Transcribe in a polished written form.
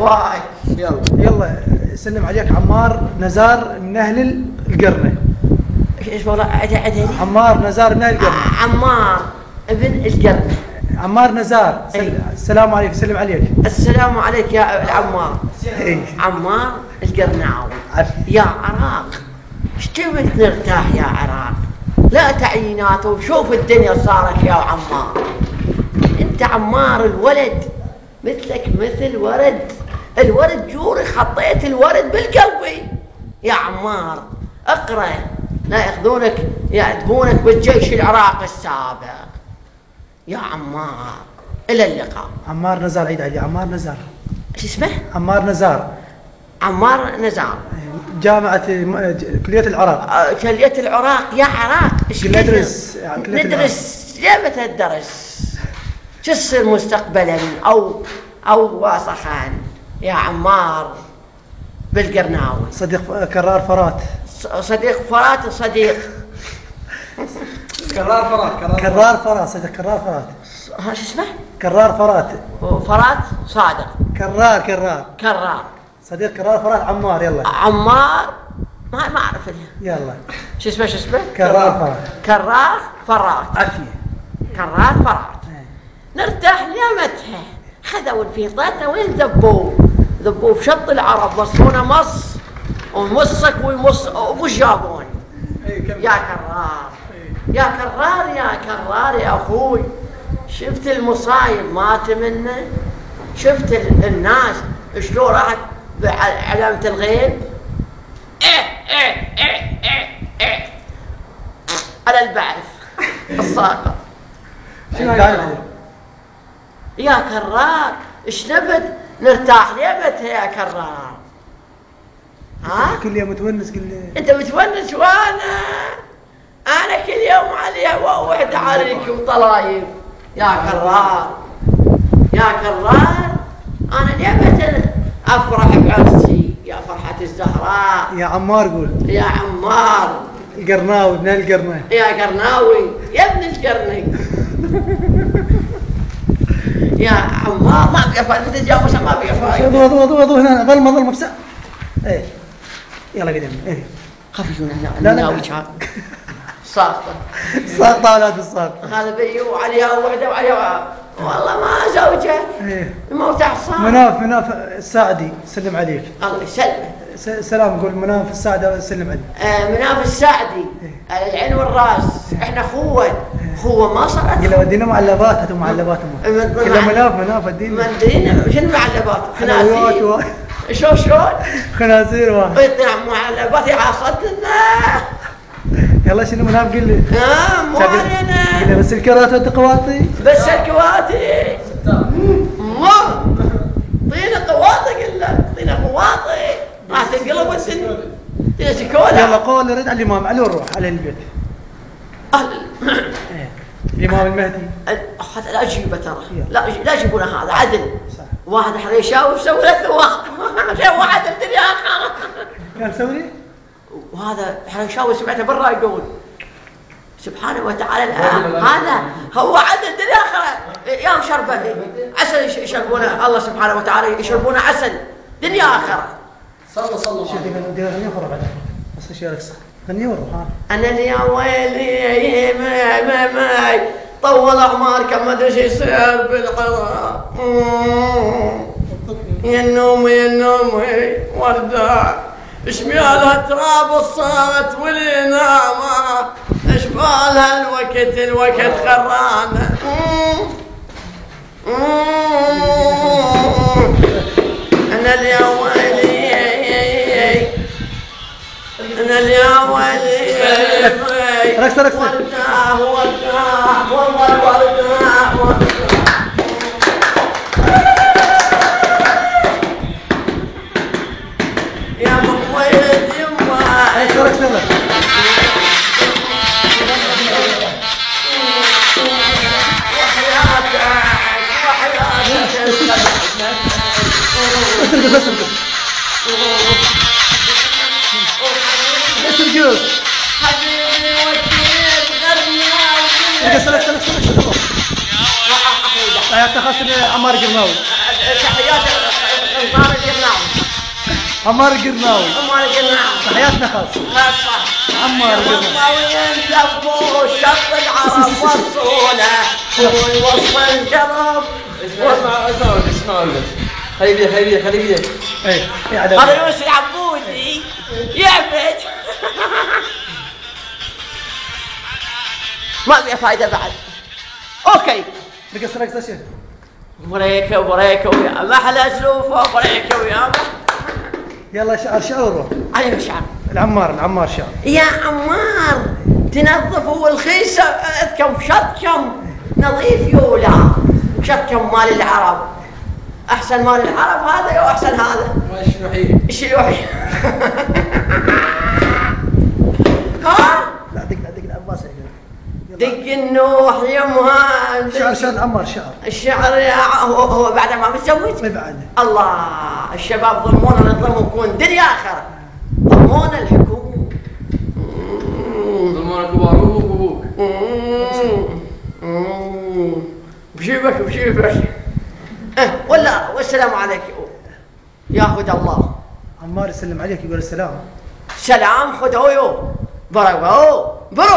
واي يلا يلا سلم عليك عمار نزار من اهل القرنه. ايش والله عدها عمار نزار من اهل القرنه. عمار ابن القرنه. عمار نزار السلام عليك. سلم عليك. السلام عليك يا العمار. إيه. عمار القرناوي. يا عراق ايش تبي نرتاح يا عراق؟ لا تعيينات وشوف الدنيا صارت يا عمار. انت عمار الولد مثلك مثل ورد. الورد جوري حطيت الورد بالقلبي يا عمار. اقرأ لا ياخذونك يعذبونك بالجيش العراقي السابق يا عمار. الى اللقاء. عمار نزار عيد علي. عمار نزار. ايش اسمه؟ عمار نزار. عمار نزار. جامعة كلية العراق. كلية العراق يا عراق. ايش ندرس يا متى الدرس؟ شو تصير مستقبلا او واسخا يا عمار بالقرناوي؟ صديق كرار فرات. صديق فرات وصديق كرار فرات. صديق كرار فرات. ها شو اسمه؟ كرار فرات. فرات صادق. كرار صديق كرار فرات. عمار يلا. عمار ما اعرف يلا. شو اسمه؟ كرار فرات. عافية. كرار فرات. نرتاح ليمتها. خذوا الفيطانة وين ذبوه في شط العرب. مصونا مص ومصك وش جابون. يا كرار يا اخوي. شفت المصايب مات منه. شفت الناس شلون راحت بعلامة الغيب. على البعث الصاقة. يا كرار ايش نبت نرتاح ليبتها يا كرار. ها كل يوم متونس. انت متونس انا كل يوم عليها وحده عليك وطلايب يا كرار. انا ليبت افرح بعرسي يا فرحة الزهراء. يا عمار قول. يا عمار القرناوي ابن القرنة. يا قرناوي يا ابن القرني. يا عمار ما بقى فايدة تتجاوز. ما بقى فايدة. وضو هنا ظلمة مفسع. ايه يلا قدام. ايه خفيفون لا ساقطة اولاد الساقطة. هذا بيو عليها وحده وعليها والله ما زوجه. ايه الموت عصام. مناف الساعدي سلم عليك. الله يسلمك. سلام قول مناف الساعدي سلم عليك. مناف الساعدي على العين والراس. احنا خوه ما صارت. قال ودينا معلباتهم. كذا مناف ودينا. شنو معلبات؟ خنازير. شلون؟ خنازير واحد. معلبات يحصدنا. يلا شنو مناف قل لي. مو علينا. قل بس الكرات والقواطي. بس الكواتي. ما طينا قواطي قلنا. طينا قواطي. راح تنقلب السن. طينا شكولا. يلا قول رد على الامام علي ونروح على البيت. الامام المهدي. هذا لا اجيبه ترى. لا يجيبونه هذا عدل. صح. واحد حريشاوي سوى له واحد الدنيا اخر. كان سوي وهذا حريشاوي سمعته برا يقول سبحانه وتعالى هذا هو عدل الدنيا اخره. يا شربه عسل يشربونه. الله سبحانه وتعالى يشربونه عسل دنيا اخره. صلى شوف غني وخرب بعد بس شي رقصه غني وروح. انا يا ويلي ما طول اعمار كم ما ادري ايش يصير بالعراق. يا النوم وداع اشمالها تراب الصوت والنامه. اشبالها الوقت خرانه. انا اليوم رقصة يا مخويد يما حبيبي وكيل غرني تحيات عمار قرناوي. تحيات عمار القرناوي. عمار القرناوي. تحياتنا خاصة. خاصة. عمار القرناوي. والطاويين لفوا شط العرب وصونا والوصف الجرب. اسمعوا خلي بيدك. ايه هذا يوسف العبودي يعبد. ما في فايدة بعد. اوكي. رقص يا شيخ. بريكة ويا محلى سلوفه بريكة ويا يلا شعر. عليه شعر. العمار شعر. يا عمار تنظفوا الخيسة كم شطكم نظيف يولا شطكم مال العرب. أحسن مال العرب هذا وأحسن هذا. الشلوحي. ها؟ لا دق العباس. دق النوح يمها. شعر العمار شعر. الشعر هو بعد ما متزوج؟ ما بعد. الله الشباب ظلمونا نظلمكم دنيا آخرة. ظلمونا الحكومة. ظلمونا كبار وابوك. بشيبك. ولا والسلام عليك يا هدى الله. عمار يسلم عليك يقول السلام. سلام خدويو برو